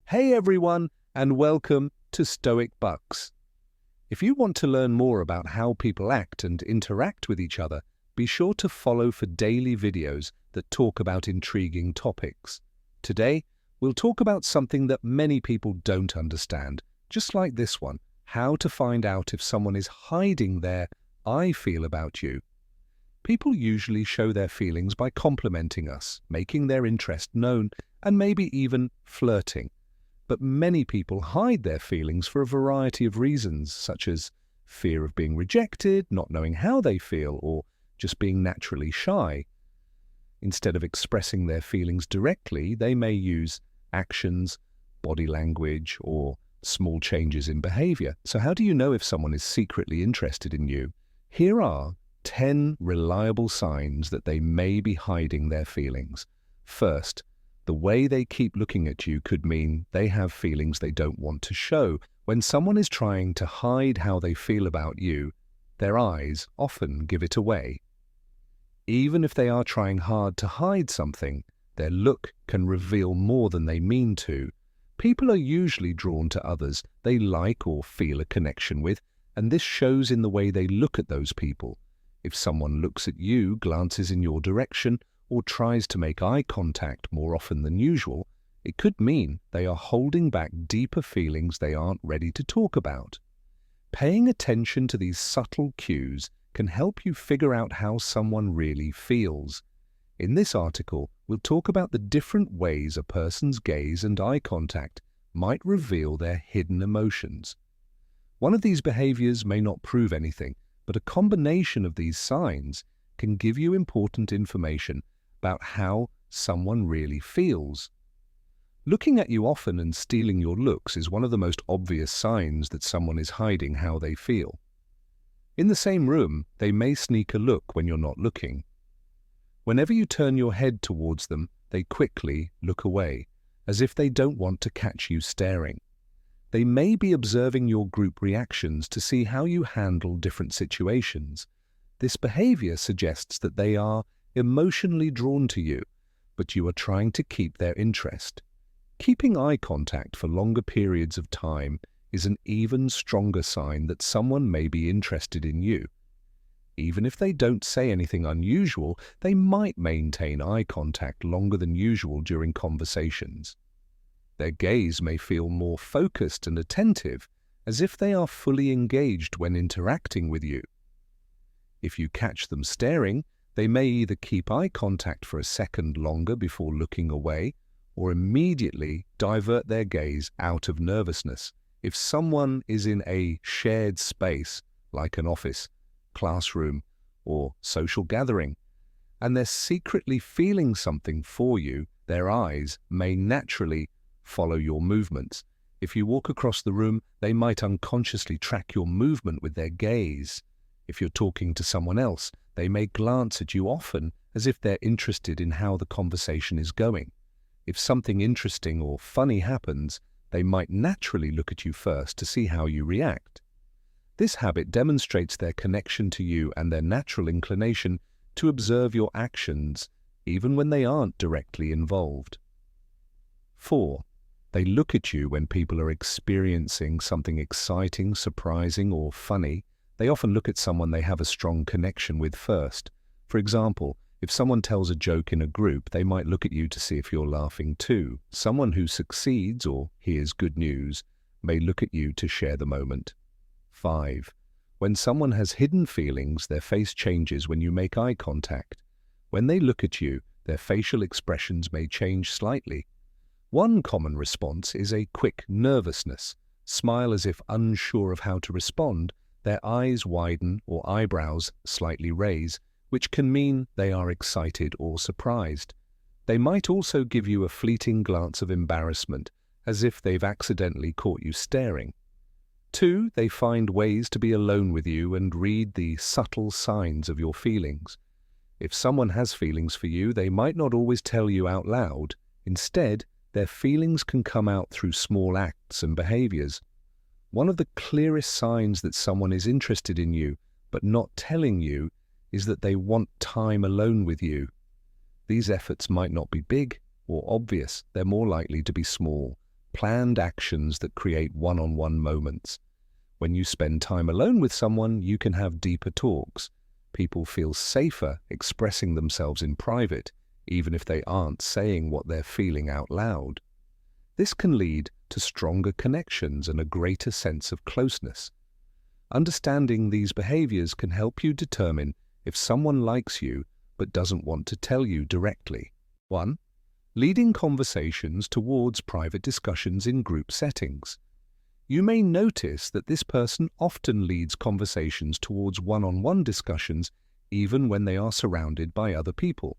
Hey everyone, and welcome to Stoic Bux. If you want to learn more about how people act and interact with each other, be sure to follow for daily videos that talk about intriguing topics. Today, we'll talk about something that many people don't understand, just like this one: how to find out if someone is hiding their "I feel about you." People usually show their feelings by complimenting us, making their interest known, and maybe even flirting. But many people hide their feelings for a variety of reasons, such as fear of being rejected, not knowing how they feel, or just being naturally shy. Instead of expressing their feelings directly, they may use actions, body language, or small changes in behavior. So how do you know if someone is secretly interested in you? Here are 10 reliable signs that they may be hiding their feelings. First, the way they keep looking at you could mean they have feelings they don't want to show. When someone is trying to hide how they feel about you, their eyes often give it away. Even if they are trying hard to hide something, their look can reveal more than they mean to. People are usually drawn to others they like or feel a connection with, and this shows in the way they look at those people. If someone looks at you, glances in your direction, or tries to make eye contact more often than usual, it could mean they are holding back deeper feelings they aren't ready to talk about. Paying attention to these subtle cues can help you figure out how someone really feels. In this article, we'll talk about the different ways a person's gaze and eye contact might reveal their hidden emotions. One of these behaviors may not prove anything, but a combination of these signs can give you important information about how someone really feels. Looking at you often and stealing your looks is one of the most obvious signs that someone is hiding how they feel. In the same room, they may sneak a look when you're not looking. Whenever you turn your head towards them, they quickly look away, as if they don't want to catch you staring. They may be observing your group reactions to see how you handle different situations. This behavior suggests that they are emotionally drawn to you, but you are trying to keep their interest. Keeping eye contact for longer periods of time is an even stronger sign that someone may be interested in you. Even if they don't say anything unusual, they might maintain eye contact longer than usual during conversations. Their gaze may feel more focused and attentive, as if they are fully engaged when interacting with you. If you catch them staring, they may either keep eye contact for a second longer before looking away, or immediately divert their gaze out of nervousness. If someone is in a shared space, like an office, classroom, or social gathering, and they're secretly feeling something for you, their eyes may naturally follow your movements. If you walk across the room, they might unconsciously track your movement with their gaze. If you're talking to someone else, they may glance at you often as if they're interested in how the conversation is going. If something interesting or funny happens, they might naturally look at you first to see how you react. This habit demonstrates their connection to you and their natural inclination to observe your actions, even when they aren't directly involved. 4. They look at you when people are experiencing something exciting, surprising, or funny. They often look at someone they have a strong connection with first. For example, if someone tells a joke in a group, they might look at you to see if you're laughing too. Someone who succeeds or hears good news may look at you to share the moment. 5. When someone has hidden feelings, their face changes when you make eye contact. When they look at you, their facial expressions may change slightly. One common response is a quick nervousness. Smile as if unsure of how to respond. Their eyes widen or eyebrows slightly raise, which can mean they are excited or surprised. They might also give you a fleeting glance of embarrassment, as if they've accidentally caught you staring. 2. They find ways to be alone with you and read the subtle signs of your feelings. If someone has feelings for you, they might not always tell you out loud. Instead, their feelings can come out through small acts and behaviors. One of the clearest signs that someone is interested in you, but not telling you, is that they want time alone with you. These efforts might not be big or obvious, they're more likely to be small, planned actions that create one-on-one moments. When you spend time alone with someone, you can have deeper talks. People feel safer expressing themselves in private, even if they aren't saying what they're feeling out loud. This can lead to stronger connections and a greater sense of closeness. Understanding these behaviors can help you determine if someone likes you but doesn't want to tell you directly. 1. Leading conversations towards private discussions in group settings. You may notice that this person often leads conversations towards one-on-one discussions even when they are surrounded by other people.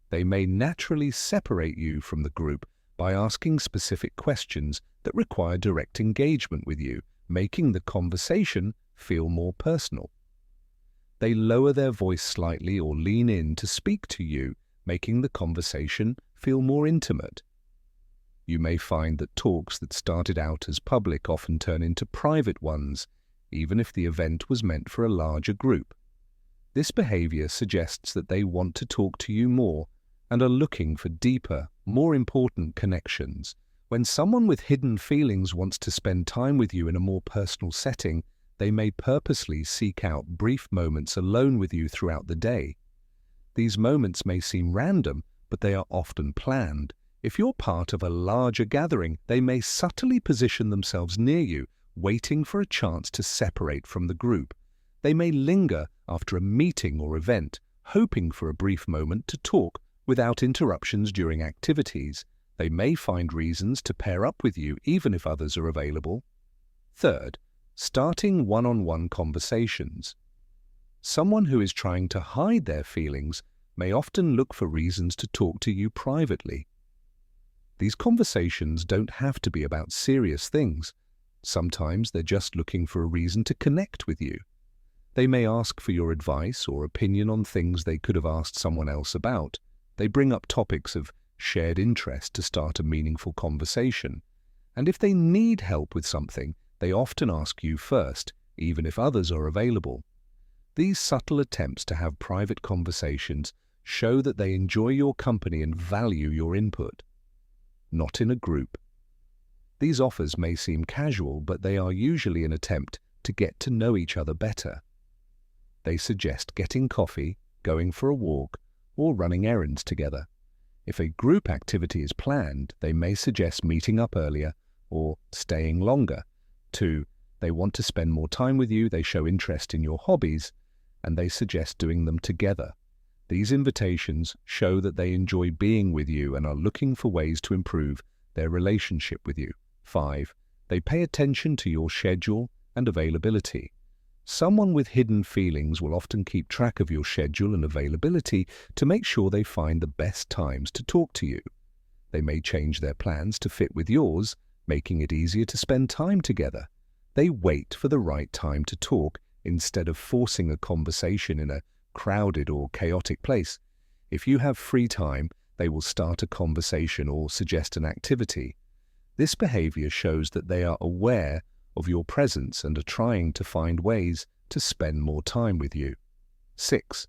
They may naturally separate you from the group by asking specific questions that require direct engagement with you, making the conversation feel more personal. They lower their voice slightly or lean in to speak to you, making the conversation feel more intimate. You may find that talks that started out as public often turn into private ones, even if the event was meant for a larger group. This behavior suggests that they want to talk to you more and are looking for deeper, more important connections. When someone with hidden feelings wants to spend time with you in a more personal setting, they may purposely seek out brief moments alone with you throughout the day. These moments may seem random, but they are often planned. If you're part of a larger gathering, they may subtly position themselves near you, waiting for a chance to separate from the group. They may linger after a meeting or event, hoping for a brief moment to talk without interruptions during activities. They may find reasons to pair up with you even if others are available. 3. Starting one-on-one conversations. Someone who is trying to hide their feelings may often look for reasons to talk to you privately. These conversations don't have to be about serious things. Sometimes they're just looking for a reason to connect with you. They may ask for your advice or opinion on things they could have asked someone else about. They bring up topics of shared interest to start a meaningful conversation. And if they need help with something, they often ask you first, even if others are available. These subtle attempts to have private conversations show that they enjoy your company and value your input. Not in a group. These offers may seem casual, but they are usually an attempt to get to know each other better. They suggest getting coffee, going for a walk, or running errands together. If a group activity is planned, they may suggest meeting up earlier or staying longer. 2. They want to spend more time with you, they show interest in your hobbies, and they suggest doing them together. These invitations show that they enjoy being with you and are looking for ways to improve their relationship with you. 5. They pay attention to your schedule and availability. Someone with hidden feelings will often keep track of your schedule and availability to make sure they find the best times to talk to you. They may change their plans to fit with yours, making it easier to spend time together. They wait for the right time to talk instead of forcing a conversation in a crowded or chaotic place. If you have free time, they will start a conversation or suggest an activity. This behavior shows that they are aware of your presence and are trying to find ways to spend more time with you. 6.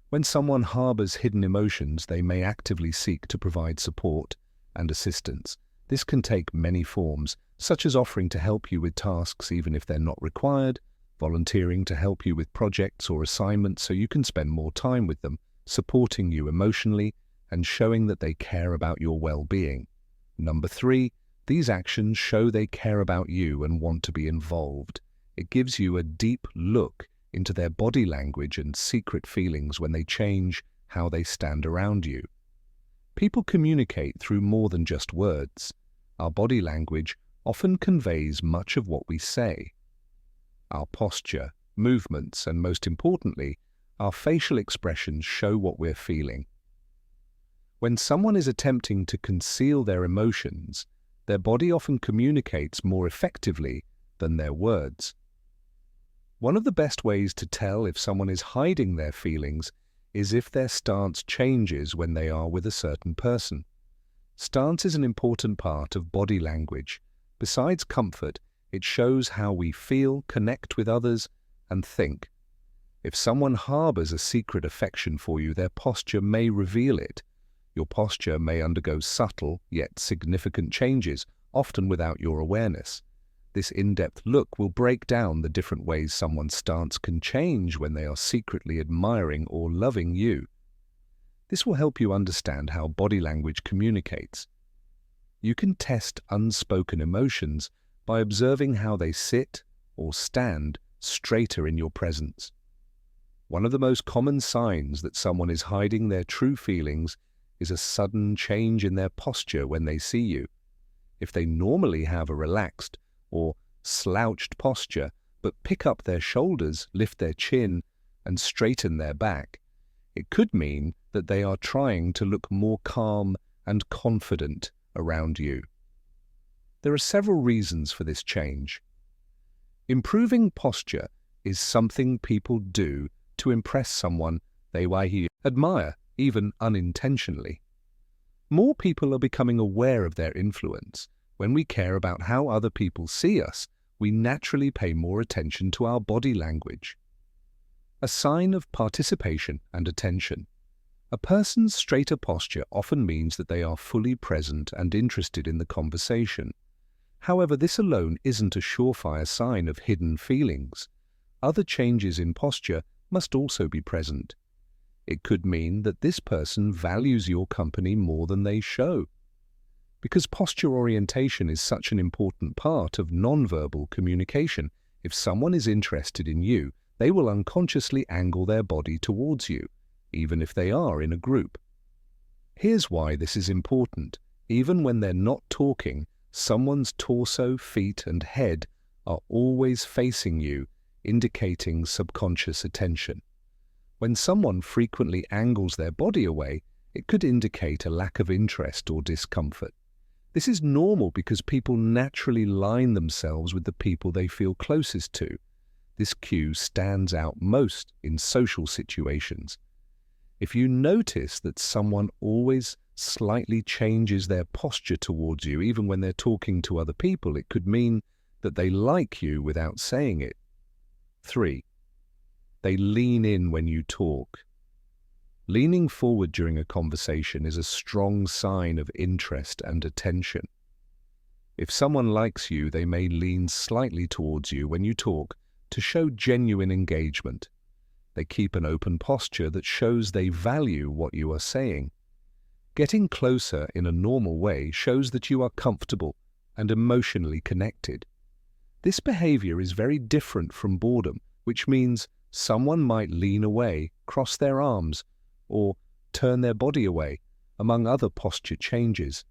When someone harbors hidden emotions, they may actively seek to provide support and assistance. This can take many forms, such as offering to help you with tasks even if they're not required, volunteering to help you with projects or assignments so you can spend more time with them, supporting you emotionally, and showing that they care about your well-being. 3. These actions show they care about you and want to be involved. It gives you a deep look into their body language and secret feelings when they change how they stand around you. People communicate through more than just words. Our body language often conveys much of what we say. Our posture, movements, and most importantly, our facial expressions show what we're feeling. When someone is attempting to conceal their emotions, their body often communicates more effectively than their words. One of the best ways to tell if someone is hiding their feelings is if their stance changes when they are with a certain person. Stance is an important part of body language. Besides comfort, it shows how we feel, connect with others, and think. If someone harbors a secret affection for you, their posture may reveal it. Your posture may undergo subtle yet significant changes, often without your awareness. This in-depth look will break down the different ways someone's stance can change when they are secretly admiring or loving you. This will help you understand how body language communicates. You can test unspoken emotions by observing how they sit or stand straighter in your presence. One of the most common signs that someone is hiding their true feelings is a sudden change in their posture when they see you. If they normally have a relaxed or slouched posture, but pick up their shoulders, lift their chin, and straighten their back, it could mean that they are trying to look more calm and confident around you. There are several reasons for this change. Improving posture is something people do to impress someone they admire, even unintentionally. More people are becoming aware of their influence. When we care about how other people see us, we naturally pay more attention to our body language. A sign of participation and attention. A person's straighter posture often means that they are fully present and interested in the conversation. However, this alone isn't a surefire sign of hidden feelings. Other changes in posture must also be present. It could mean that this person values your company more than they show. Because posture orientation is such an important part of nonverbal communication, if someone is interested in you, they will unconsciously angle their body towards you, even if they are in a group. Here's why this is important. Even when they're not talking, someone's torso, feet, and head are always facing you, indicating subconscious attention. When someone frequently angles their body away, it could indicate a lack of interest or discomfort. This is normal because people naturally line themselves with the people they feel closest to. This cue stands out most in social situations. If you notice that someone always slightly changes their posture towards you, even when they're talking to other people, it could mean that they like you without saying it. 3. They lean in when you talk. Leaning forward during a conversation is a strong sign of interest and attention. If someone likes you, they may lean slightly towards you when you talk to show genuine engagement. They keep an open posture that shows they value what you are saying. Getting closer in a normal way shows that you are comfortable and emotionally connected. This behavior is very different from boredom, which means someone might lean away, cross their arms, or turn their body away, among other posture changes.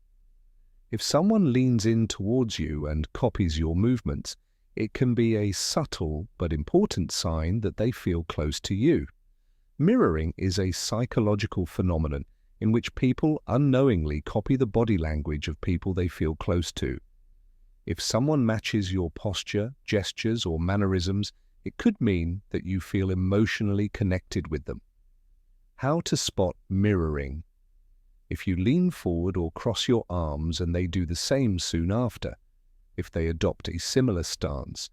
If someone leans in towards you and copies your movements, it can be a subtle but important sign that they feel close to you. Mirroring is a psychological phenomenon in which people unknowingly copy the body language of people they feel close to. If someone matches your posture, gestures, or mannerisms, it could mean that you feel emotionally connected with them. How to spot mirroring. If you lean forward or cross your arms and they do the same soon after, if they adopt a similar stance,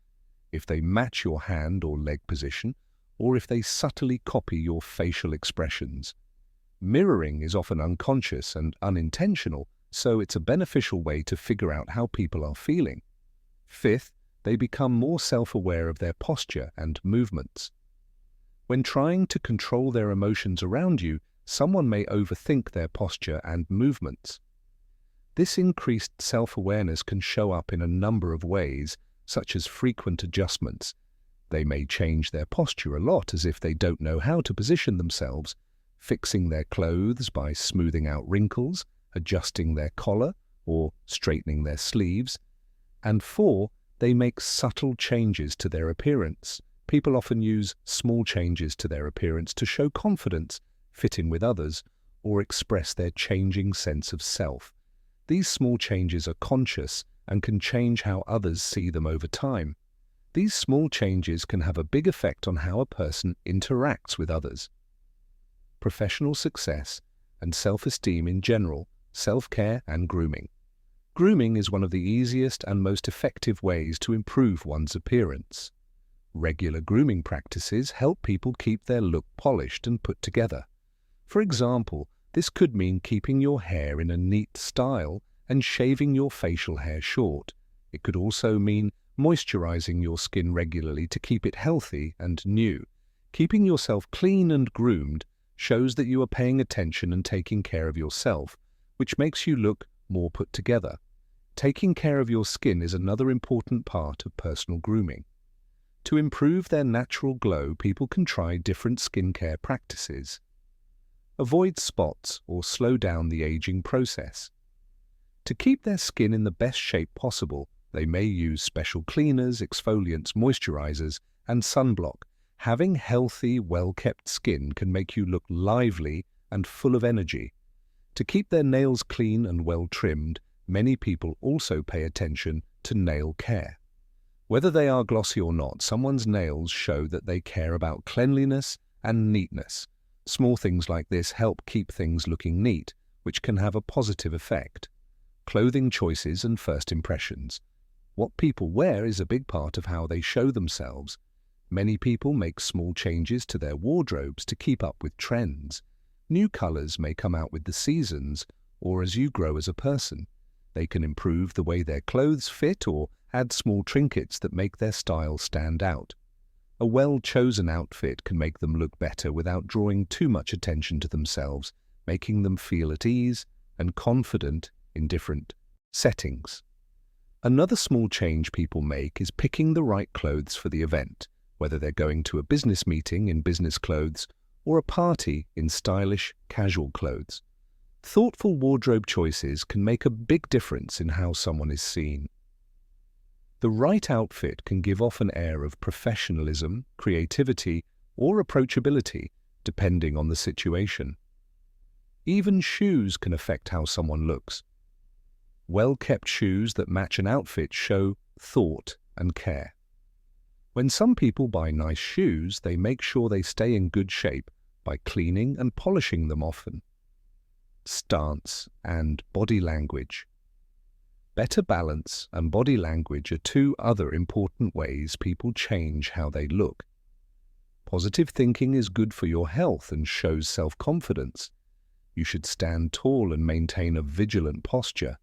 if they match your hand or leg position, or if they subtly copy your facial expressions. Mirroring is often unconscious and unintentional, so it's a beneficial way to figure out how people are feeling. 5th, they become more self-aware of their posture and movements. When trying to control their emotions around you, someone may overthink their posture and movements. This increased self-awareness can show up in a number of ways, such as frequent adjustments. They may change their posture a lot as if they don't know how to position themselves, fixing their clothes by smoothing out wrinkles, adjusting their collar, or straightening their sleeves. And 4, they make subtle changes to their appearance. People often use small changes to their appearance to show confidence, fit in with others, or express their changing sense of self. These small changes are conscious and can change how others see them over time. These small changes can have a big effect on how a person interacts with others. Professional success and self-esteem in general, self-care and grooming. Grooming is one of the easiest and most effective ways to improve one's appearance. Regular grooming practices help people keep their look polished and put together. For example, this could mean keeping your hair in a neat style and shaving your facial hair short. It could also mean moisturizing your skin regularly to keep it healthy and new. Keeping yourself clean and groomed shows that you are paying attention and taking care of yourself, which makes you look more put together. Taking care of your skin is another important part of personal grooming. To improve their natural glow, people can try different skincare practices. Avoid spots or slow down the aging process. To keep their skin in the best shape possible, they may use special cleaners, exfoliants, moisturizers, and sunblock. Having healthy, well-kept skin can make you look lively and full of energy. To keep their nails clean and well-trimmed, many people also pay attention to nail care. Whether they are glossy or not, someone's nails show that they care about cleanliness and neatness. Small things like this help keep things looking neat, which can have a positive effect. Clothing choices and first impressions. What people wear is a big part of how they show themselves. Many people make small changes to their wardrobes to keep up with trends. New colors may come out with the seasons, or as you grow as a person. They can improve the way their clothes fit or add small trinkets that make their style stand out. A well-chosen outfit can make them look better without drawing too much attention to themselves, making them feel at ease and confident in different settings. Another small change people make is picking the right clothes for the event, whether they're going to a business meeting in business clothes or a party in stylish, casual clothes. Thoughtful wardrobe choices can make a big difference in how someone is seen. The right outfit can give off an air of professionalism, creativity, or approachability, depending on the situation. Even shoes can affect how someone looks. Well-kept shoes that match an outfit show thought and care. When some people buy nice shoes, they make sure they stay in good shape by cleaning and polishing them often. Stance and body language. Better balance and body language are two other important ways people change how they look. Positive thinking is good for your health and shows self-confidence. You should stand tall and maintain a vigilant posture.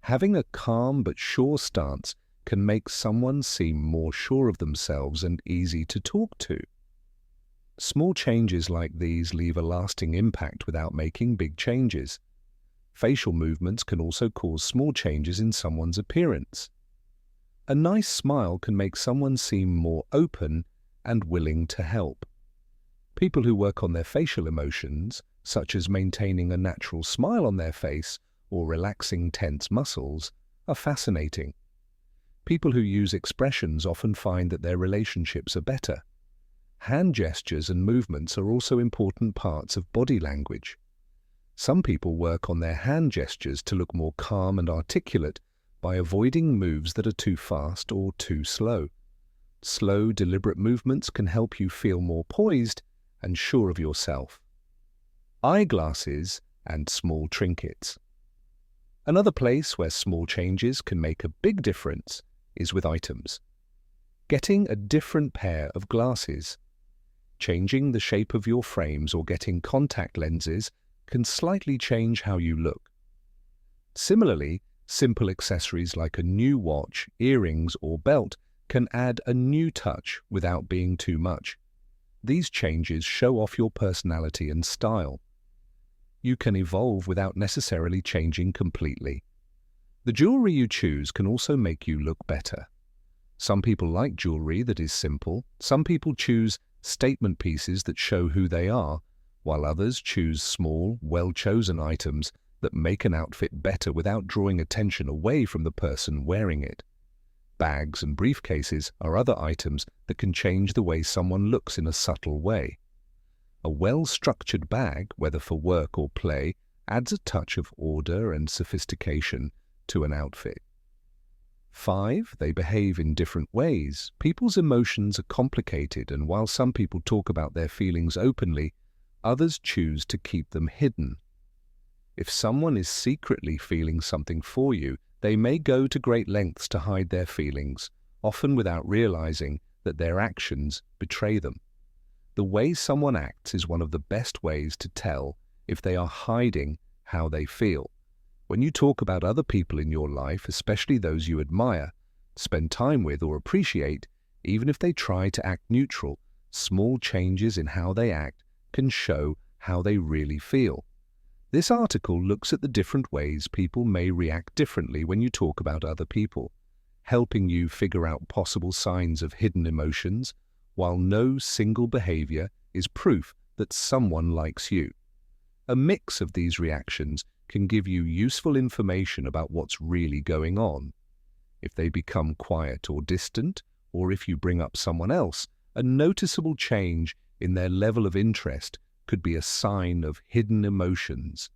Having a calm but sure stance can make someone seem more sure of themselves and easy to talk to. Small changes like these leave a lasting impact without making big changes. Facial movements can also cause small changes in someone's appearance. A nice smile can make someone seem more open and willing to help. People who work on their facial emotions, such as maintaining a natural smile on their face or relaxing tense muscles, are fascinating. People who use expressions often find that their relationships are better. Hand gestures and movements are also important parts of body language. Some people work on their hand gestures to look more calm and articulate by avoiding moves that are too fast or too slow. Slow, deliberate movements can help you feel more poised and sure of yourself. Eyeglasses and small trinkets. Another place where small changes can make a big difference is with items. Getting a different pair of glasses. Changing the shape of your frames or getting contact lenses can slightly change how you look. Similarly, simple accessories like a new watch, earrings, or belt can add a new touch without being too much. These changes show off your personality and style. You can evolve without necessarily changing completely. The jewelry you choose can also make you look better. Some people like jewelry that is simple. Some people choose statement pieces that show who they are, while others choose small, well-chosen items that make an outfit better without drawing attention away from the person wearing it. Bags and briefcases are other items that can change the way someone looks in a subtle way. A well-structured bag, whether for work or play, adds a touch of order and sophistication to an outfit. 5. They behave in different ways. People's emotions are complicated, and while some people talk about their feelings openly, others choose to keep them hidden. If someone is secretly feeling something for you, they may go to great lengths to hide their feelings, often without realizing that their actions betray them. The way someone acts is one of the best ways to tell if they are hiding how they feel. When you talk about other people in your life, especially those you admire, spend time with, or appreciate, even if they try to act neutral, small changes in how they act can show how they really feel. This article looks at the different ways people may react differently when you talk about other people, helping you figure out possible signs of hidden emotions, while no single behavior is proof that someone likes you. A mix of these reactions can give you useful information about what's really going on. If they become quiet or distant, or if you bring up someone else, a noticeable change in their level of interest could be a sign of hidden emotions.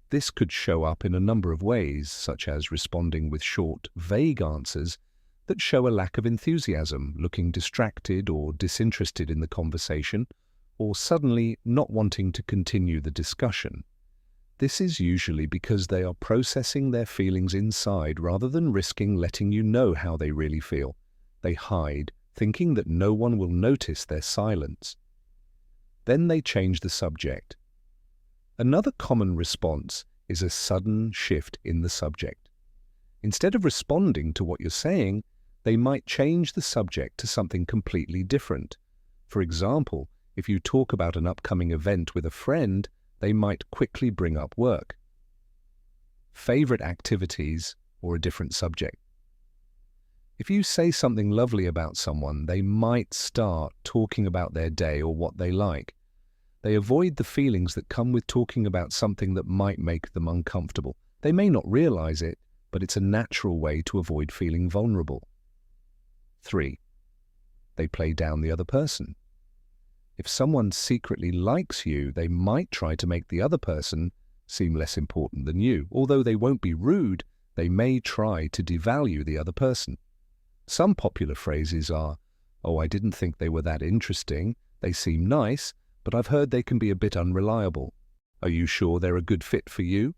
This could show up in a number of ways, such as responding with short, vague answers that show a lack of enthusiasm, looking distracted or disinterested in the conversation, or suddenly not wanting to continue the discussion. This is usually because they are processing their feelings inside rather than risking letting you know how they really feel. They hide, thinking that no one will notice their silence. Then they change the subject. Another common response is a sudden shift in the subject. Instead of responding to what you're saying, they might change the subject to something completely different. For example, if you talk about an upcoming event with a friend, they might quickly bring up work, favorite activities, or a different subject. If you say something lovely about someone, they might start talking about their day or what they like. They avoid the feelings that come with talking about something that might make them uncomfortable. They may not realize it, but it's a natural way to avoid feeling vulnerable. 3. They play down the other person. If someone secretly likes you, they might try to make the other person seem less important than you. Although they won't be rude, they may try to devalue the other person. Some popular phrases are, "Oh, I didn't think they were that interesting. They seem nice, but I've heard they can be a bit unreliable. Are you sure they're a good fit for you?"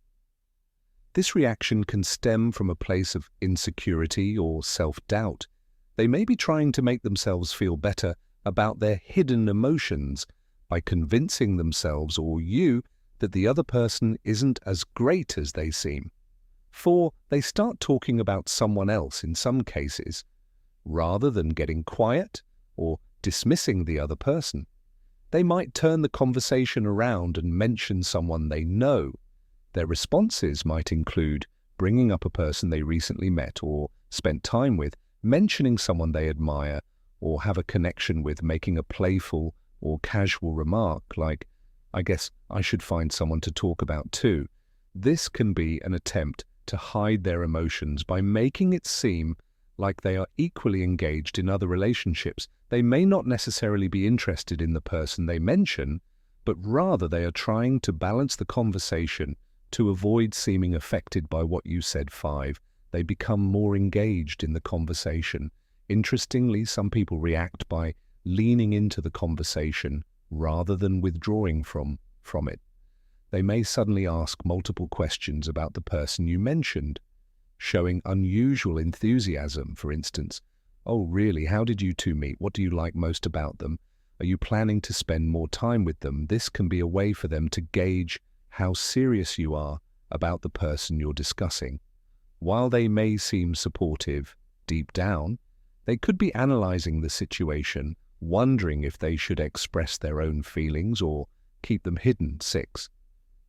This reaction can stem from a place of insecurity or self-doubt. They may be trying to make themselves feel better about their hidden emotions by convincing themselves or you that the other person isn't as great as they seem. 4. They start talking about someone else in some cases, rather than getting quiet or dismissing the other person. They might turn the conversation around and mention someone they know. Their responses might include bringing up a person they recently met or spent time with, mentioning someone they admire or have a connection with, making a playful or casual remark like, "I guess I should find someone to talk about too." This can be an attempt to hide their emotions by making it seem like they are equally engaged in other relationships. They may not necessarily be interested in the person they mention, but rather they are trying to balance the conversation to avoid seeming affected by what you said. 5. They become more engaged in the conversation. Interestingly, some people react by leaning into the conversation rather than withdrawing from it. They may suddenly ask multiple questions about the person you mentioned, showing unusual enthusiasm, for instance. "Oh, really? How did you two meet? What do you like most about them? Are you planning to spend more time with them?" This can be a way for them to gauge how serious you are about the person you're discussing. While they may seem supportive, deep down, they could be analyzing the situation, wondering if they should express their own feelings or keep them hidden. 6.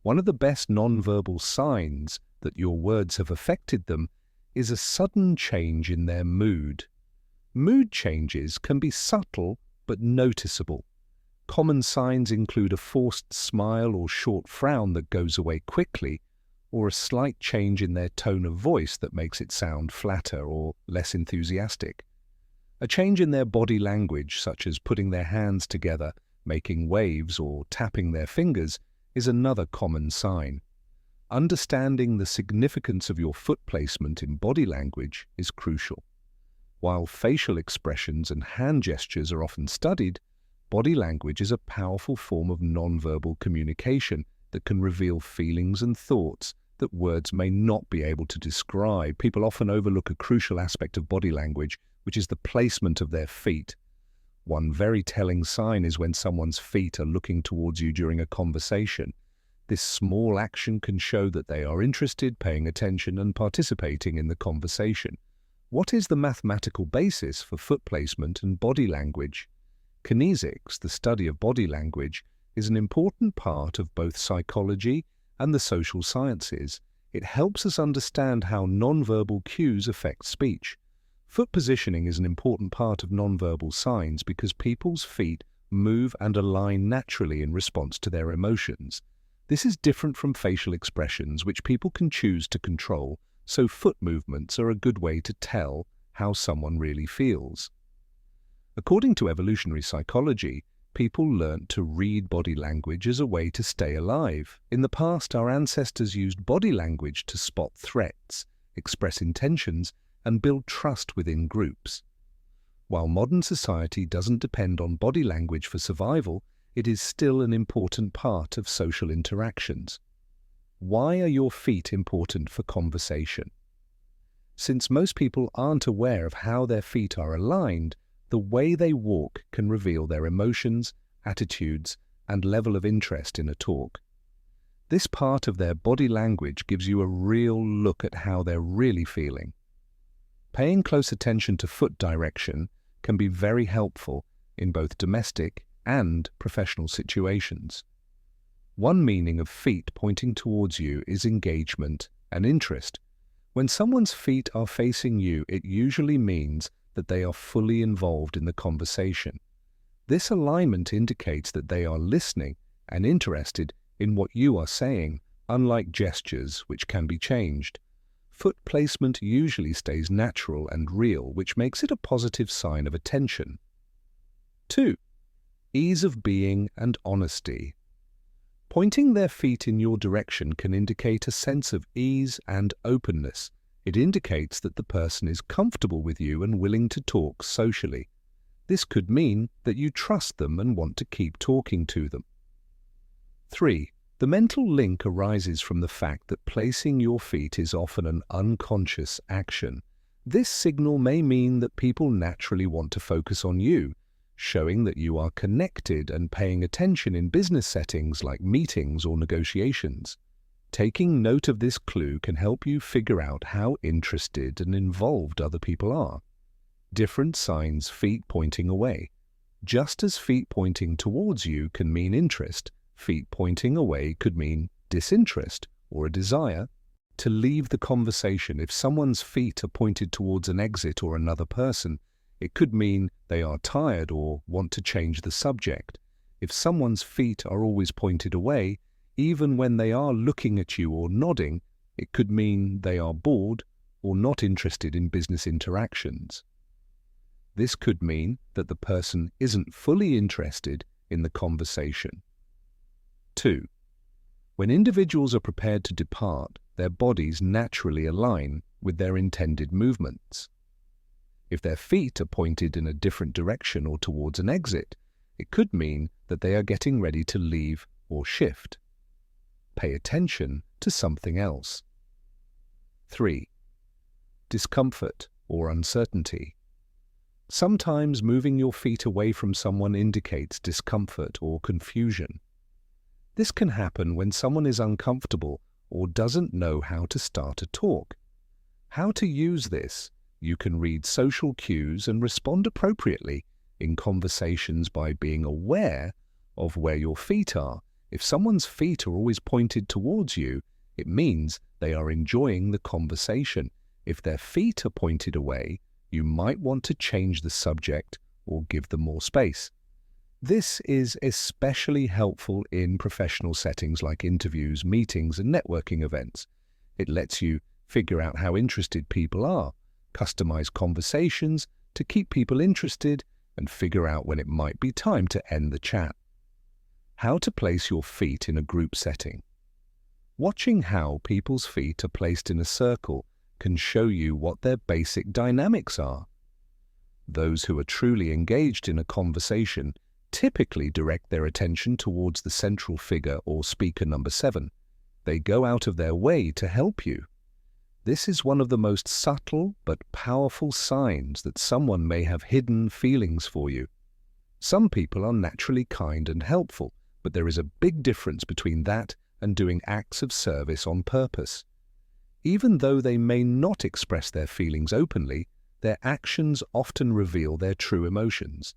One of the best nonverbal signs that your words have affected them is a sudden change in their mood. Mood changes can be subtle but noticeable. Common signs include a forced smile or short frown that goes away quickly, or a slight change in their tone of voice that makes it sound flatter or less enthusiastic. A change in their body language, such as putting their hands together, making waves, or tapping their fingers, is another common sign. Understanding the significance of your foot placement in body language is crucial. While facial expressions and hand gestures are often studied, body language is a powerful form of nonverbal communication that can reveal feelings and thoughts that words may not be able to describe. People often overlook a crucial aspect of body language, which is the placement of their feet. One very telling sign is when someone's feet are looking towards you during a conversation. This small action can show that they are interested, paying attention, and participating in the conversation. What is the mathematical basis for foot placement and body language? Kinesics, the study of body language, is an important part of both psychology and the social sciences. It helps us understand how nonverbal cues affect speech. Foot positioning is an important part of nonverbal signs because people's feet move and align naturally in response to their emotions. This is different from facial expressions, which people can choose to control, so foot movements are a good way to tell how someone really feels. According to evolutionary psychology, people learnt to read body language as a way to stay alive. In the past, our ancestors used body language to spot threats, express intentions, and build trust within groups. While modern society doesn't depend on body language for survival, it is still an important part of social interactions. Why are your feet important for conversation? Since most people aren't aware of how their feet are aligned, the way they walk can reveal their emotions, attitudes, and level of interest in a talk. This part of their body language gives you a real look at how they're really feeling. Paying close attention to foot direction can be very helpful in both domestic and professional situations. One meaning of feet pointing towards you is engagement and interest. When someone's feet are facing you, it usually means that they are fully involved in the conversation. This alignment indicates that they are listening and interested in what you are saying, unlike gestures which can be changed. Foot placement usually stays natural and real, which makes it a positive sign of attention. 2. Ease of being and honesty. Pointing their feet in your direction can indicate a sense of ease and openness. It indicates that the person is comfortable with you and willing to talk socially. This could mean that you trust them and want to keep talking to them. 3. The mental link arises from the fact that placing your feet is often an unconscious action. This signal may mean that people naturally want to focus on you, showing that you are connected and paying attention in business settings like meetings or negotiations. Taking note of this clue can help you figure out how interested and involved other people are. Different signs: feet pointing away. Just as feet pointing towards you can mean interest, feet pointing away could mean disinterest or a desire to leave the conversation. If someone's feet are pointed towards an exit or another person, it could mean they are tired or want to change the subject. If someone's feet are always pointed away, even when they are looking at you or nodding, it could mean they are bored or not interested in business interactions. This could mean that the person isn't fully interested in the conversation. 2. When individuals are prepared to depart, their bodies naturally align with their intended movements. If their feet are pointed in a different direction or towards an exit, it could mean that they are getting ready to leave or shift. Pay attention to something else. 3. Discomfort or uncertainty. Sometimes moving your feet away from someone indicates discomfort or confusion. This can happen when someone is uncomfortable or doesn't know how to start a talk. How to use this? You can read social cues and respond appropriately in conversations by being aware of where your feet are. If someone's feet are always pointed towards you, it means they are enjoying the conversation. If their feet are pointed away, you might want to change the subject or give them more space. This is especially helpful in professional settings like interviews, meetings, and networking events. It lets you figure out how interested people are, customize conversations to keep people interested, and figure out when it might be time to end the chat. How to place your feet in a group setting. Watching how people's feet are placed in a circle can show you what their basic dynamics are. Those who are truly engaged in a conversation typically direct their attention towards the central figure or speaker number 7. They go out of their way to help you. This is one of the most subtle but powerful signs that someone may have hidden feelings for you. Some people are naturally kind and helpful, but there is a big difference between that and doing acts of service on purpose. Even though they may not express their feelings openly, their actions often reveal their true emotions.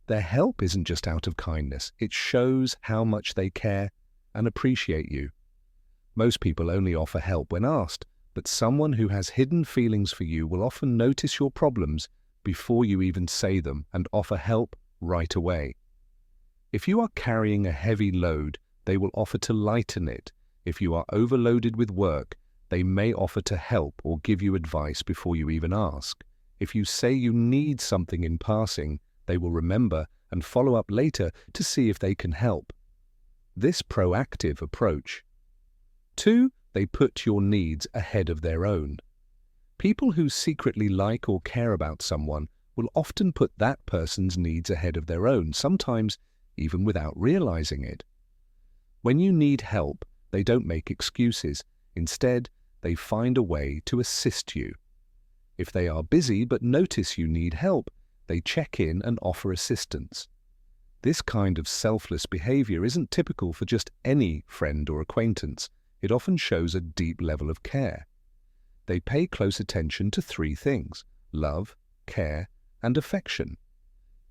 Their help isn't just out of kindness, it shows how much they care and appreciate you. Most people only offer help when asked, but someone who has hidden feelings for you will often notice your problems before you even say them and offer help right away. If you are carrying a heavy load, they will offer to lighten it. If you are overloaded with work, they may offer to help or give you advice before you even ask. If you say you need something in passing, they will remember and follow up later to see if they can help. This proactive approach. 2. They put your needs ahead of their own. People who secretly like or care about someone will often put that person's needs ahead of their own, sometimes even without realizing it. When you need help, they don't make excuses. Instead, they find a way to assist you. If they are busy but notice you need help, they check in and offer assistance. This kind of selfless behavior isn't typical for just any friend or acquaintance. It often shows a deep level of care. They pay close attention to 3 things: love, care, and affection.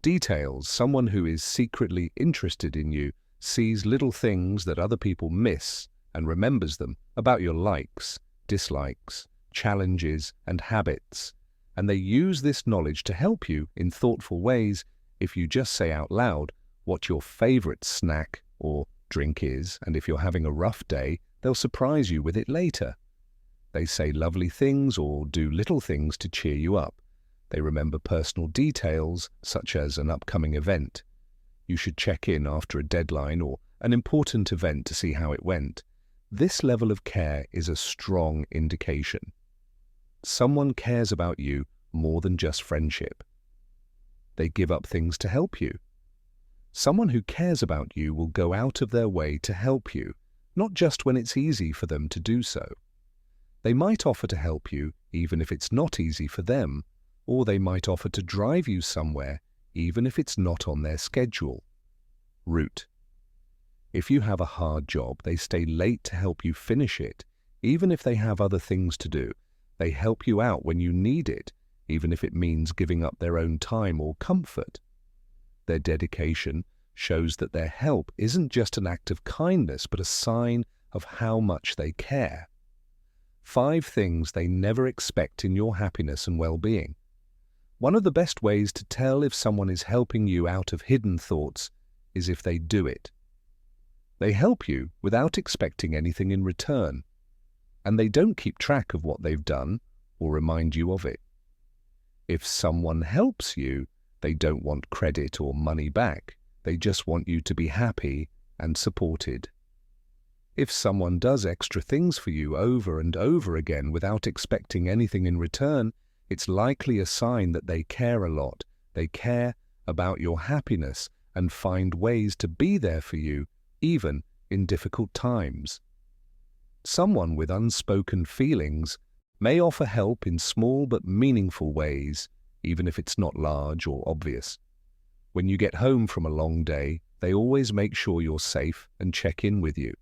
Details. Someone who is secretly interested in you sees little things that other people miss and remembers them about your likes, dislikes, challenges, and habits. And they use this knowledge to help you in thoughtful ways. If you just say out loud what your favorite snack or drink is, and if you're having a rough day, they'll surprise you with it later. They say lovely things or do little things to cheer you up. They remember personal details, such as an upcoming event. You should check in after a deadline or an important event to see how it went. This level of care is a strong indication. Someone cares about you more than just friendship. They give up things to help you. Someone who cares about you will go out of their way to help you, not just when it's easy for them to do so. They might offer to help you even if it's not easy for them, or they might offer to drive you somewhere even if it's not on their schedule. Route. If you have a hard job, they stay late to help you finish it, even if they have other things to do. They help you out when you need it, even if it means giving up their own time or comfort. Their dedication shows that their help isn't just an act of kindness, but a sign of how much they care. 5 things they never expect in your happiness and well-being. One of the best ways to tell if someone is helping you out of hidden thoughts is if they do it. They help you without expecting anything in return, and they don't keep track of what they've done or remind you of it. If someone helps you, they don't want credit or money back. They just want you to be happy and supported. If someone does extra things for you over and over again without expecting anything in return, it's likely a sign that they care a lot. They care about your happiness and find ways to be there for you, even in difficult times. Someone with unspoken feelings may offer help in small but meaningful ways, even if it's not large or obvious. When you get home from a long day, they always make sure you're safe and check in with you.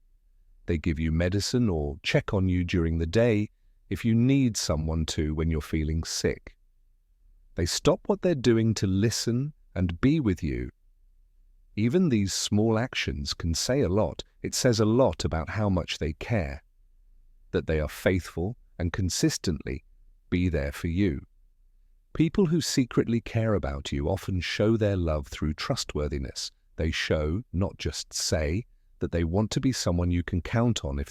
They give you medicine or check on you during the day if you need someone to when you're feeling sick. They stop what they're doing to listen and be with you. Even these small actions can say a lot. It says a lot about how much they care, that they are faithful and consistently be there for you. People who secretly care about you often show their love through trustworthiness. They show, not just say, that they want to be someone you can count on.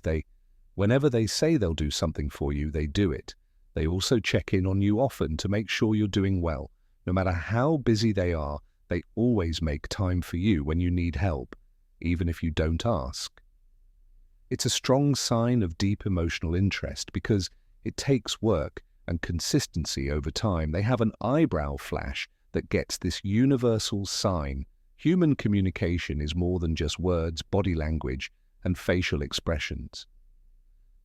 Whenever they say they'll do something for you, they do it. They also check in on you often to make sure you're doing well. No matter how busy they are, they always make time for you when you need help, even if you don't ask. It's a strong sign of deep emotional interest because it takes work and consistency over time. They have an eyebrow flash that gets this universal sign. Human communication is more than just words, body language, and facial expressions.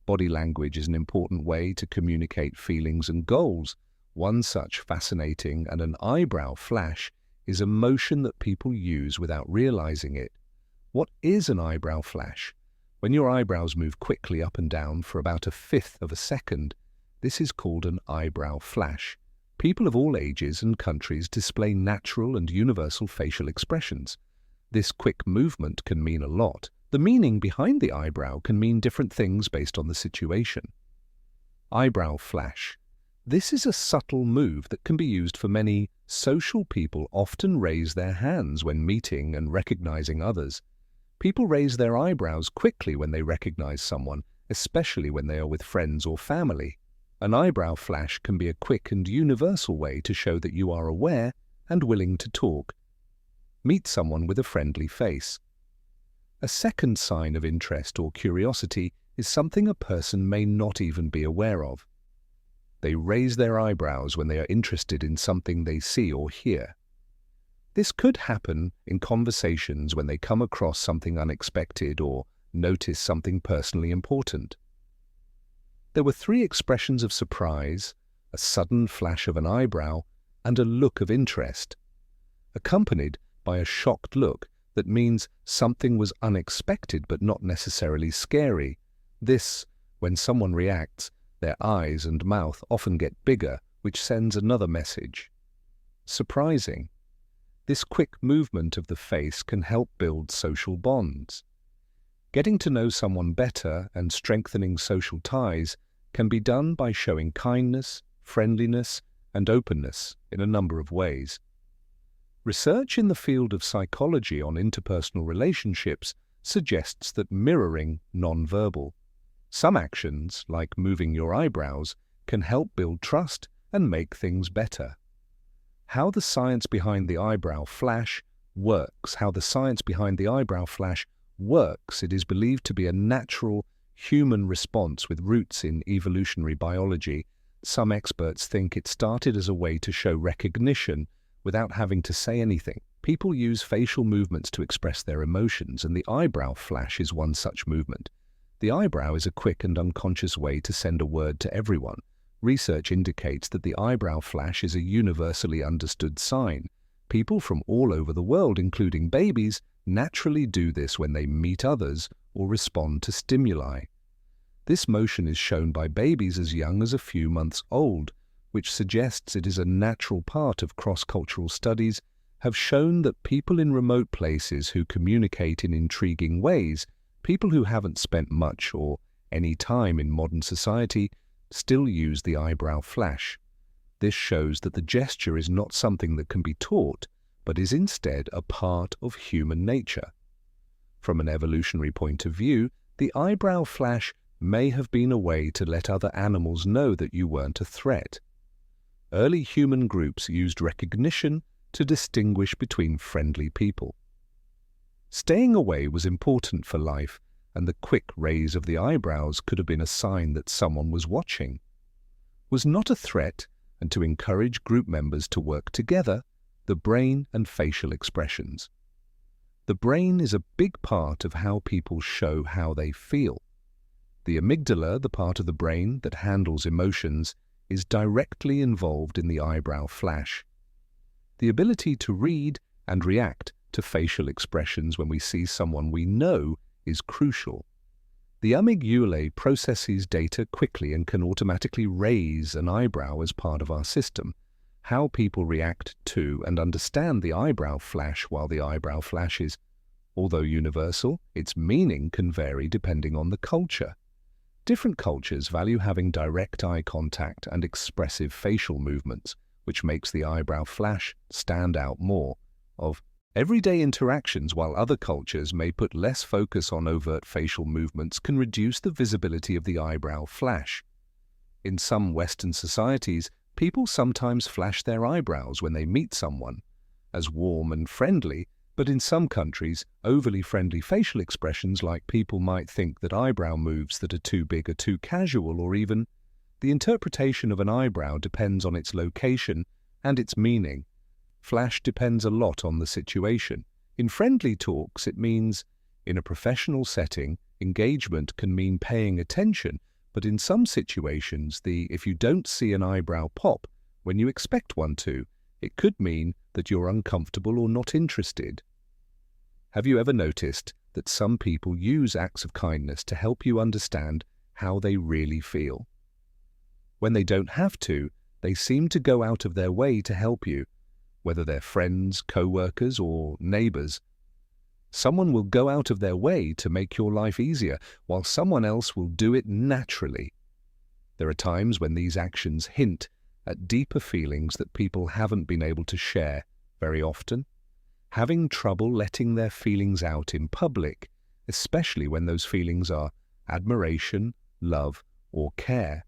Body language is an important way to communicate feelings and goals. One such fascinating and an eyebrow flash is a motion that people use without realizing it. What is an eyebrow flash? When your eyebrows move quickly up and down for about a fifth of a second, this is called an eyebrow flash. People of all ages and countries display natural and universal facial expressions. This quick movement can mean a lot. The meaning behind the eyebrow can mean different things based on the situation. Eyebrow flash. This is a subtle move that can be used for many. Social people often raise their hands when meeting and recognizing others. People raise their eyebrows quickly when they recognize someone, especially when they are with friends or family. An eyebrow flash can be a quick and universal way to show that you are aware and willing to talk. Meet someone with a friendly face. A second sign of interest or curiosity is something a person may not even be aware of. They raise their eyebrows when they are interested in something they see or hear. This could happen in conversations when they come across something unexpected or notice something personally important. There were 3 expressions of surprise, a sudden flash of an eyebrow, and a look of interest, accompanied by a shocked look that means something was unexpected but not necessarily scary. This, when someone reacts, their eyes and mouth often get bigger, which sends another message. Surprising. This quick movement of the face can help build social bonds. Getting to know someone better and strengthening social ties can be done by showing kindness, friendliness, and openness in a number of ways. Research in the field of psychology on interpersonal relationships suggests that mirroring nonverbal. Some actions, like moving your eyebrows, can help build trust and make things better. How the science behind the eyebrow flash works. It is believed to be a natural human response with roots in evolutionary biology. Some experts think it started as a way to show recognition without having to say anything. People use facial movements to express their emotions, and the eyebrow flash is one such movement. The eyebrow is a quick and unconscious way to send a word to everyone. Research indicates that the eyebrow flash is a universally understood sign. People from all over the world, including babies, naturally do this when they meet others or respond to stimuli. This motion is shown by babies as young as a few months old, which suggests it is a natural part of cross-cultural studies have shown that people in remote places who communicate in intriguing ways, people who haven't spent much or any time in modern society, still use the eyebrow flash. This shows that the gesture is not something that can be taught, but is instead a part of human nature. From an evolutionary point of view, the eyebrow flash may have been a way to let other animals know that you weren't a threat. Early human groups used recognition to distinguish between friendly people. Staying away was important for life, and the quick raise of the eyebrows could have been a sign that someone was watching. Was not a threat, and to encourage group members to work together, the brain and facial expressions. The brain is a big part of how people show how they feel. The amygdala, the part of the brain that handles emotions, is directly involved in the eyebrow flash. The ability to read and react to facial expressions when we see someone we know is crucial. The amygdala processes data quickly and can automatically raise an eyebrow as part of our system. How people react to and understand the eyebrow flash while the eyebrow flashes. Although universal, its meaning can vary depending on the culture. Different cultures value having direct eye contact and expressive facial movements, which makes the eyebrow flash stand out more. Of everyday interactions, while other cultures may put less focus on overt facial movements, can reduce the visibility of the eyebrow flash. In some Western societies, people sometimes flash their eyebrows when they meet someone, as warm and friendly, but in some countries, overly friendly facial expressions like people might think that eyebrow moves that are too big are too casual, or even the interpretation of an eyebrow depends on its location and its meaning. Flash depends a lot on the situation. In friendly talks, it means, in a professional setting, engagement can mean paying attention, but in some situations, if you don't see an eyebrow pop when you expect one to, it could mean that you're uncomfortable or not interested. Have you ever noticed that some people use acts of kindness to help you understand how they really feel. When they don't have to, they seem to go out of their way to help you, whether they're friends, co-workers, or neighbors. Someone will go out of their way to make your life easier, while someone else will do it naturally. There are times when these actions hint at deeper feelings that people haven't been able to share very often, having trouble letting their feelings out in public, especially when those feelings are admiration, love, or care.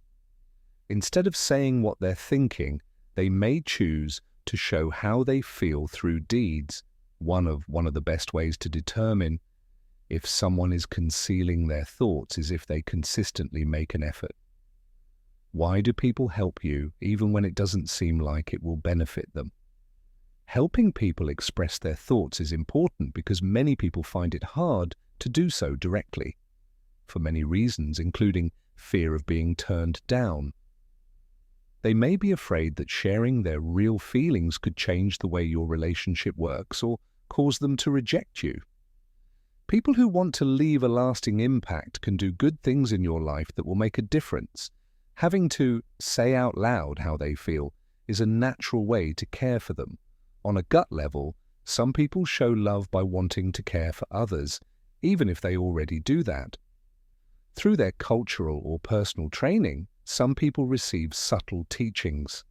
Instead of saying what they're thinking, they may choose to show how they feel through deeds. One of the best ways to determine if someone is concealing their thoughts is if they consistently make an effort. Why do people help you even when it doesn't seem like it will benefit them? Helping people express their thoughts is important because many people find it hard to do so directly, for many reasons, including fear of being turned down. They may be afraid that sharing their real feelings could change the way your relationship works or cause them to reject you. People who want to leave a lasting impact can do good things in your life that will make a difference. Having to say out loud how they feel is a natural way to care for them. On a gut level, some people show love by wanting to care for others, even if they already do that. Through their cultural or personal training, some people receive subtle teachings.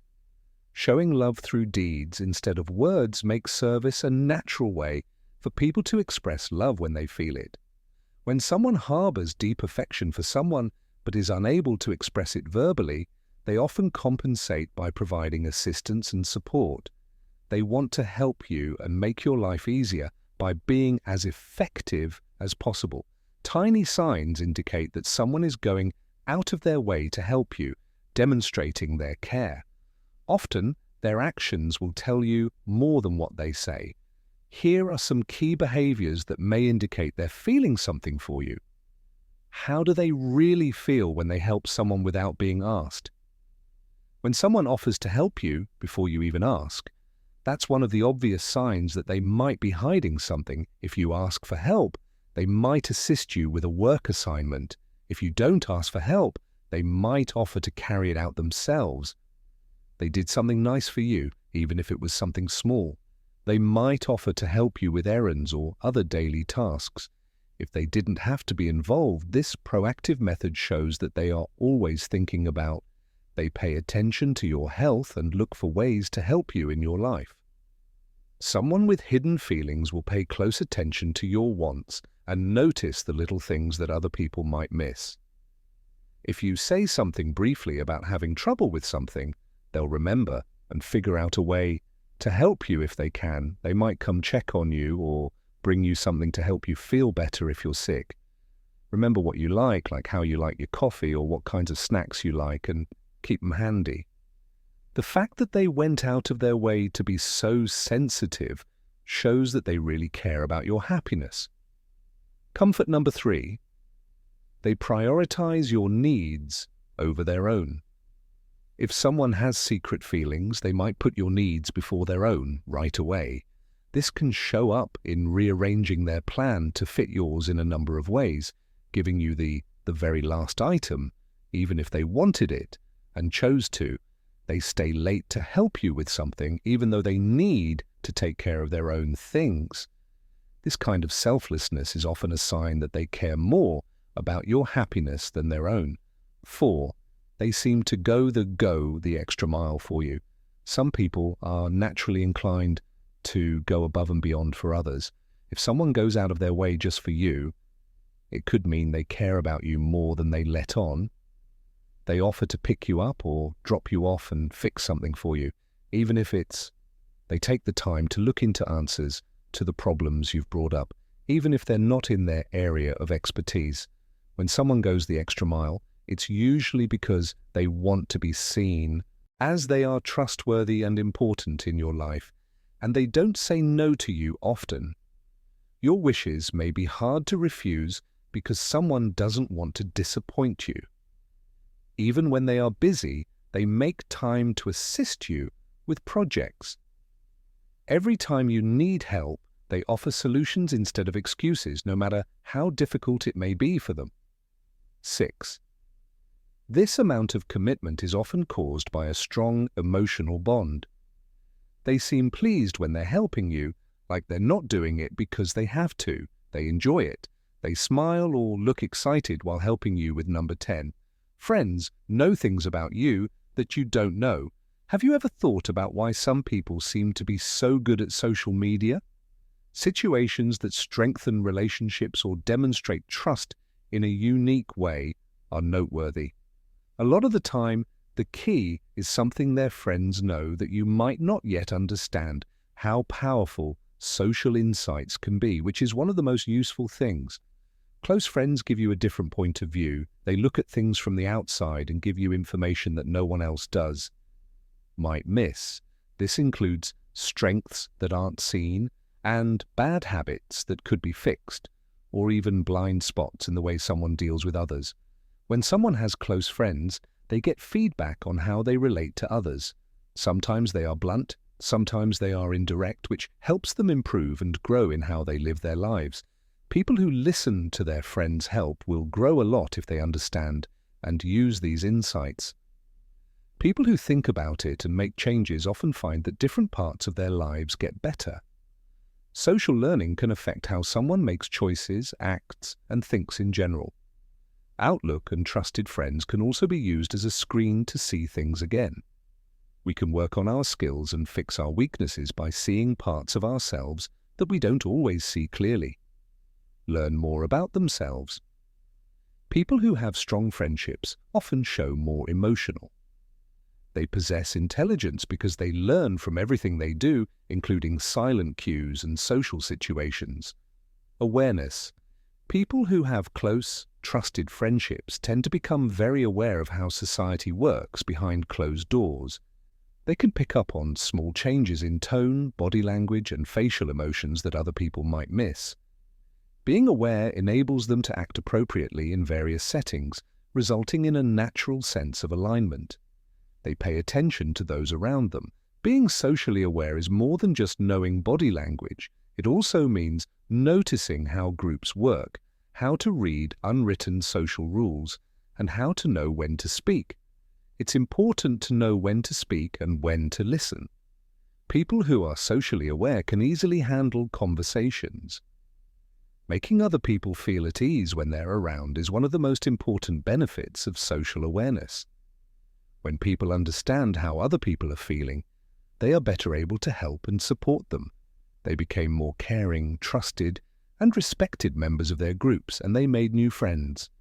Showing love through deeds instead of words makes service a natural way for people to express love when they feel it. When someone harbors deep affection for someone but is unable to express it verbally, they often compensate by providing assistance and support. They want to help you and make your life easier by being as effective as possible. Tiny signs indicate that someone is going out of their way to help you, demonstrating their care. Often, their actions will tell you more than what they say. Here are some key behaviors that may indicate they're feeling something for you. How do they really feel when they help someone without being asked? When someone offers to help you before you even ask, that's one of the obvious signs that they might be hiding something. If you ask for help, they might assist you with a work assignment. If you don't ask for help, they might offer to carry it out themselves. They did something nice for you, even if it was something small. They might offer to help you with errands or other daily tasks. If they didn't have to be involved, this proactive method shows that they are always thinking about. They pay attention to your health and look for ways to help you in your life. Someone with hidden feelings will pay close attention to your wants and notice the little things that other people might miss. If you say something briefly about having trouble with something, they'll remember and figure out a way to help you if they can. They might come check on you or bring you something to help you feel better if you're sick. Remember what you like how you like your coffee or what kinds of snacks you like, and keep them handy. The fact that they went out of their way to be so sensitive shows that they really care about your happiness. Comfort number 3. They prioritize your needs over their own. If someone has secret feelings, they might put your needs before their own right away. This can show up in rearranging their plan to fit yours in a number of ways, giving you the very last item, even if they wanted it and chose to. They stay late to help you with something, even though they need to take care of their own things. This kind of selflessness is often a sign that they care more about your happiness than their own. 4. They seem to go the extra mile for you. Some people are naturally inclined to go above and beyond for others. If someone goes out of their way just for you, it could mean they care about you more than they let on. They offer to pick you up or drop you off and fix something for you, even if they take the time to look into answers to the problems you've brought up, even if they're not in their area of expertise. When someone goes the extra mile, it's usually because they want to be seen as they are trustworthy and important in your life, and they don't say no to you often. Your wishes may be hard to refuse because someone doesn't want to disappoint you. Even when they are busy, they make time to assist you with projects. Every time you need help, They offer solutions instead of excuses, no matter how difficult it may be for them. 6. This amount of commitment is often caused by a strong emotional bond. They seem pleased when they're helping you, like they're not doing it because they have to. They enjoy it. They smile or look excited while helping you with number 10. Friends know things about you that you don't know. Have you ever thought about why some people seem to be so good at social media? Situations that strengthen relationships or demonstrate trust in a unique way are noteworthy. A lot of the time, the key is something their friends know that you might not yet understand: how powerful social insights can be, which is one of the most useful things. Close friends give you a different point of view. They look at things from the outside and give you information that no one else might miss. This includes strengths that aren't seen and bad habits that could be fixed, or even blind spots in the way someone deals with others. When someone has close friends, they get feedback on how they relate to others. Sometimes they are blunt, sometimes they are indirect, which helps them improve and grow in how they live their lives. People who listen to their friends' help will grow a lot if they understand and use these insights. People who think about it and make changes often find that different parts of their lives get better. Social learning can affect how someone makes choices, acts, and thinks in general. Outlook and trusted friends can also be used as a screen to see things again. We can work on our skills and fix our weaknesses by seeing parts of ourselves that we don't always see clearly. Learn more about themselves. People who have strong friendships often show more emotional. They possess intelligence because they learn from everything they do, including silent cues and social situations. Awareness. People who have close, trusted friendships tend to become very aware of how society works behind closed doors. They can pick up on small changes in tone, body language, and facial emotions that other people might miss. Being aware enables them to act appropriately in various settings, resulting in a natural sense of alignment. They pay attention to those around them. Being socially aware is more than just knowing body language. It also means noticing how groups work, how to read unwritten social rules, and how to know when to speak. It's important to know when to speak and when to listen. People who are socially aware can easily handle conversations. Making other people feel at ease when they're around is one of the most important benefits of social awareness. When people understand how other people are feeling, they are better able to help and support them. They became more caring, trusted, and respected members of their groups, and they made new friends.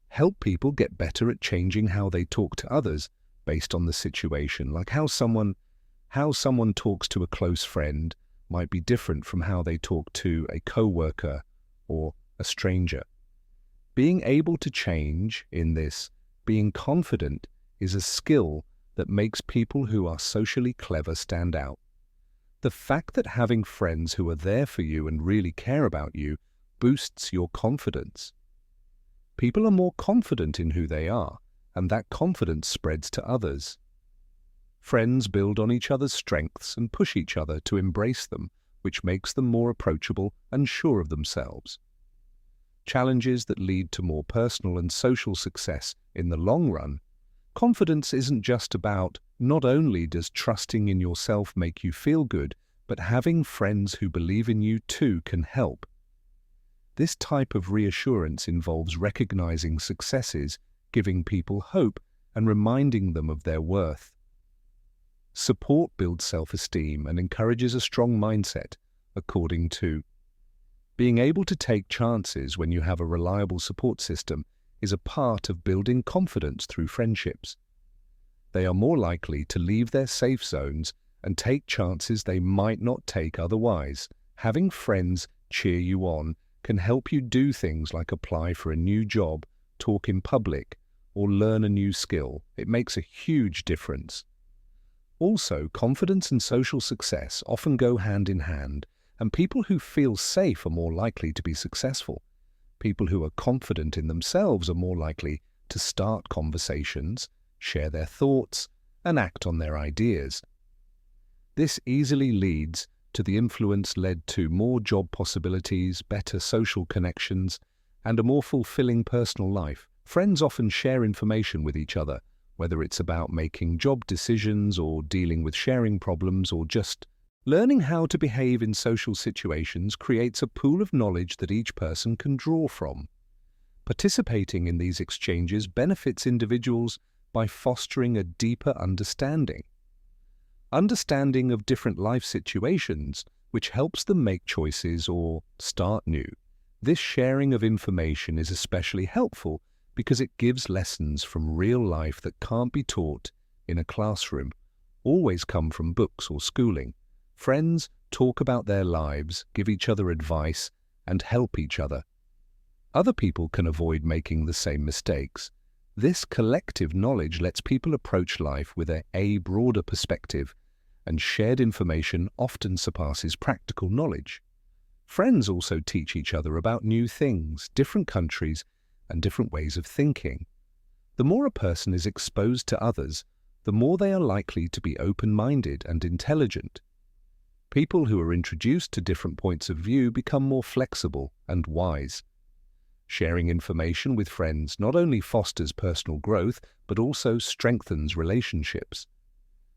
Help people get better at changing how they talk to others based on the situation, like how someone talks to a close friend might be different from how they talk to a coworker or a stranger. Being able to change in this, being confident, is a skill that makes people who are socially clever stand out. The fact that having friends who are there for you and really care about you boosts your confidence. People are more confident in who they are, and that confidence spreads to others. Friends build on each other's strengths and push each other to embrace them, which makes them more approachable and sure of themselves. Challenges that lead to more personal and social success in the long run. Confidence isn't just about, not only does trusting in yourself make you feel good, but having friends who believe in you too can help. This type of reassurance involves recognizing successes, giving people hope, and reminding them of their worth. Support builds self-esteem and encourages a strong mindset, according to being able to take chances when you have a reliable support system is a part of building confidence through friendships. They are more likely to leave their safe zones and take chances they might not take otherwise. Having friends cheer you on can help you do things like apply for a new job, talk in public, or learn a new skill. It makes a huge difference. Also, confidence and social success often go hand in hand, and people who feel safe are more likely to be successful. People who are confident in themselves are more likely to start conversations, share their thoughts, and act on their ideas. This easily leads to the influence led to more job possibilities, better social connections, and a more fulfilling personal life. Friends often share information with each other, whether it's about making job decisions or dealing with sharing problems or just learning how to behave in social situations creates a pool of knowledge that each person can draw from. Participating in these exchanges benefits individuals by fostering a deeper understanding of different life situations, which helps them make choices or start new. This sharing of information is especially helpful because it gives lessons from real life that can't be taught in a classroom, always come from books or schooling. Friends talk about their lives, give each other advice, and help each other. Other people can avoid making the same mistakes. This collective knowledge lets people approach life with a broader perspective, and shared information often surpasses practical knowledge. Friends also teach each other about new things, different countries, and different ways of thinking. The more a person is exposed to others, the more they are likely to be open-minded and intelligent. People who are introduced to different points of view become more flexible and wise. Sharing information with friends not only fosters personal growth, but also strengthens relationships.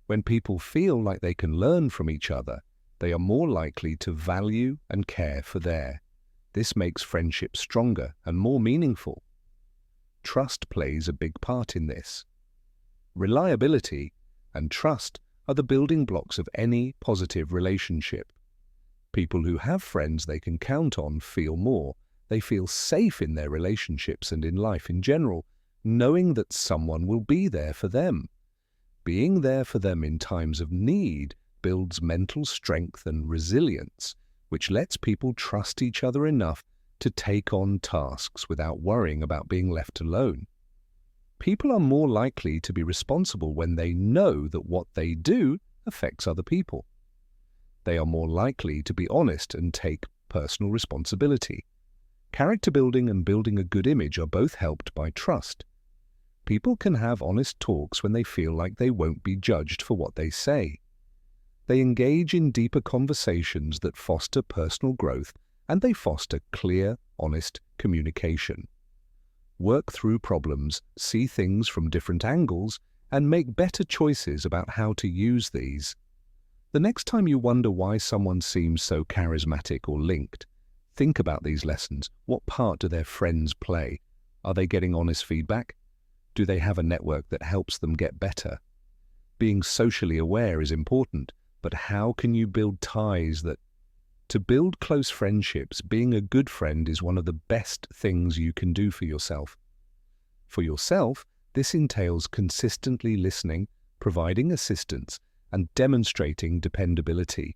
When people feel like they can learn from each other, they are more likely to value and care for their. This makes friendships stronger and more meaningful. Trust plays a big part in this. Reliability and trust are the building blocks of any positive relationship. People who have friends they can count on feel more. They feel safe in their relationships and in life in general, knowing that someone will be there for them. Being there for them in times of need builds mental strength and resilience, which lets people trust each other enough to take on tasks without worrying about being left alone. People are more likely to be responsible when they know that what they do affects other people. They are more likely to be honest and take personal responsibility. Character building and building a good image are both helped by trust. People can have honest talks when they feel like they won't be judged for what they say. They engage in deeper conversations that foster personal growth, and they foster clear, honest communication. Work through problems, see things from different angles, and make better choices about how to use these. The next time you wonder why someone seems so charismatic or linked, think about these lessons. What part do their friends play? Are they getting honest feedback? Do they have a network that helps them get better? Being socially aware is important, but how can you build ties that... To build close friendships, being a good friend is one of the best things you can do for yourself. For yourself, this entails consistently listening, providing assistance, and demonstrating dependability.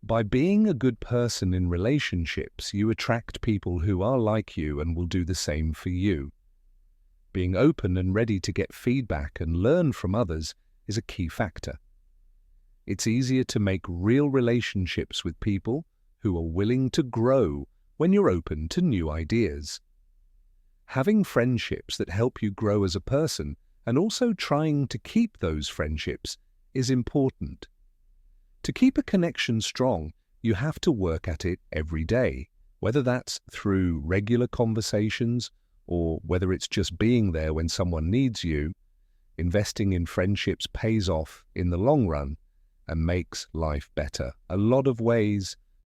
By being a good person in relationships, you attract people who are like you and will do the same for you. Being open and ready to get feedback and learn from others is a key factor. It's easier to make real relationships with people who are willing to grow when you're open to new ideas. Having friendships that help you grow as a person and also trying to keep those friendships is important. To keep a connection strong, you have to work at it every day, whether that's through regular conversations or whether it's just being there when someone needs you. Investing in friendships pays off in the long run and makes life better. A lot of ways